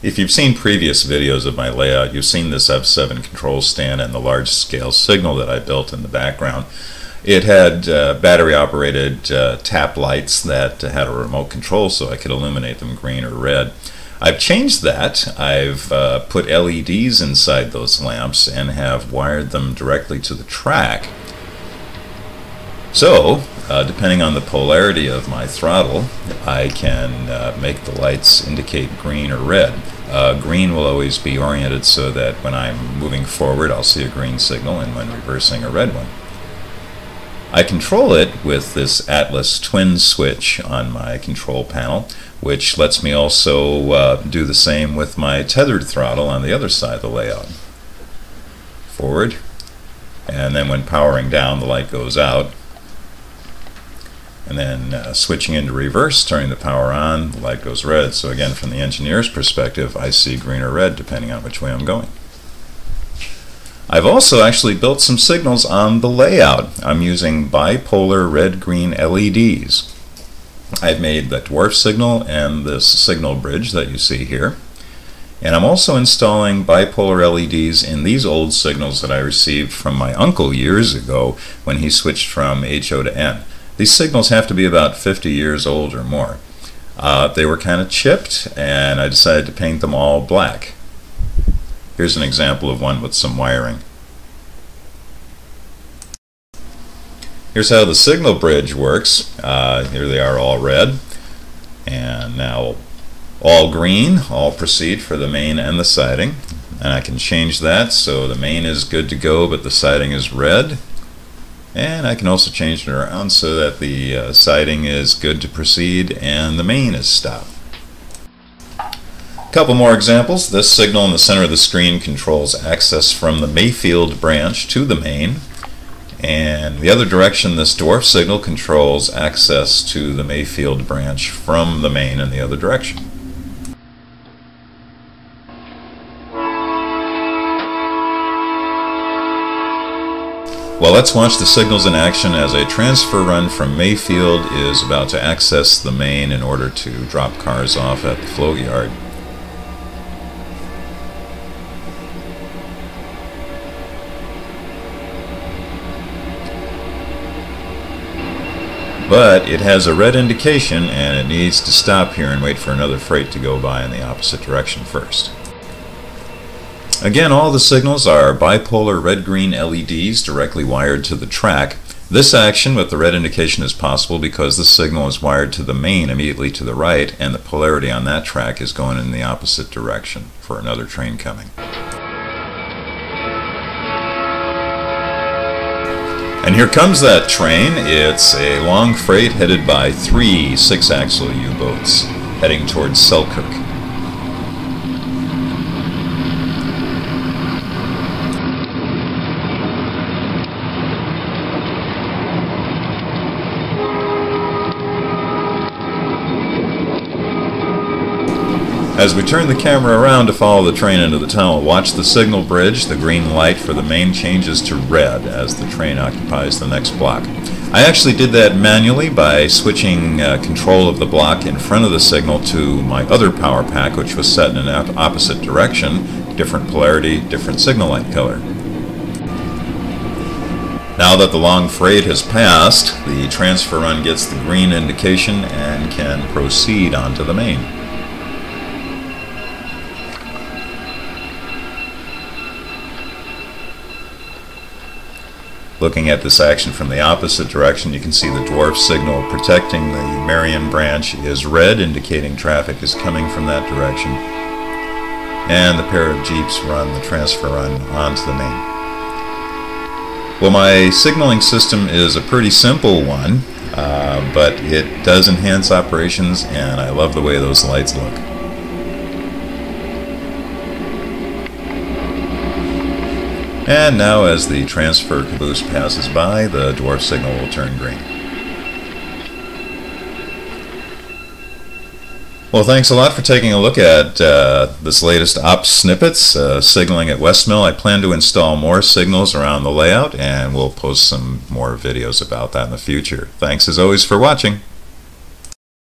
If you've seen previous videos of my layout, you've seen this F7 control stand and the large scale signal that I built in the background. It had battery operated tap lights that had a remote control so I could illuminate them green or red. I've changed that. I've put LEDs inside those lamps and have wired them directly to the track. So, depending on the polarity of my throttle, I can make the lights indicate green or red. Green will always be oriented so that when I'm moving forward I'll see a green signal, and when reversing a red one. I control it with this Atlas twin switch on my control panel, which lets me also do the same with my tethered throttle on the other side of the layout. Forward, and then when powering down the light goes out. And then switching into reverse, turning the power on, the light goes red. So again, from the engineer's perspective, I see green or red depending on which way I'm going. I've also actually built some signals on the layout. I'm using bipolar red-green LEDs. I've made the dwarf signal and this signal bridge that you see here. And I'm also installing bipolar LEDs in these old signals that I received from my uncle years ago when he switched from HO to N. These signals have to be about 50 years old or more. They were kind of chipped, and I decided to paint them all black. Here's an example of one with some wiring. Here's how the signal bridge works. Here they are, all red. And now all green, all proceed for the main and the siding. And I can change that so the main is good to go but the siding is red. And I can also change it around so that the siding is good to proceed and the main is stopped. A couple more examples. This signal in the center of the screen controls access from the Mayfield branch to the main. And the other direction, this dwarf signal controls access to the Mayfield branch from the main in the other direction. Well, let's watch the signals in action as a transfer run from Mayfield is about to access the main in order to drop cars off at the float yard. But it has a red indication and it needs to stop here and wait for another freight to go by in the opposite direction first. Again, all the signals are bipolar red-green LEDs directly wired to the track. This action with the red indication is possible because the signal is wired to the main immediately to the right, and the polarity on that track is going in the opposite direction for another train coming. And here comes that train. It's a long freight headed by 3 6-axle U-boats heading towards Selkirk. As we turn the camera around to follow the train into the tunnel, watch the signal bridge. The green light for the main changes to red as the train occupies the next block. I actually did that manually by switching control of the block in front of the signal to my other power pack, which was set in an opposite direction, different polarity, different signal light color. Now that the long freight has passed, the transfer run gets the green indication and can proceed onto the main. Looking at this action from the opposite direction, you can see the dwarf signal protecting the Marion branch is red, indicating traffic is coming from that direction. And the pair of Jeeps run the transfer run onto the main. Well, my signaling system is a pretty simple one, but it does enhance operations, and I love the way those lights look. And now as the transfer caboose passes by, the dwarf signal will turn green. Well, thanks a lot for taking a look at this latest ops snippets, signaling at Westmill. I plan to install more signals around the layout, and we'll post some more videos about that in the future. Thanks as always for watching.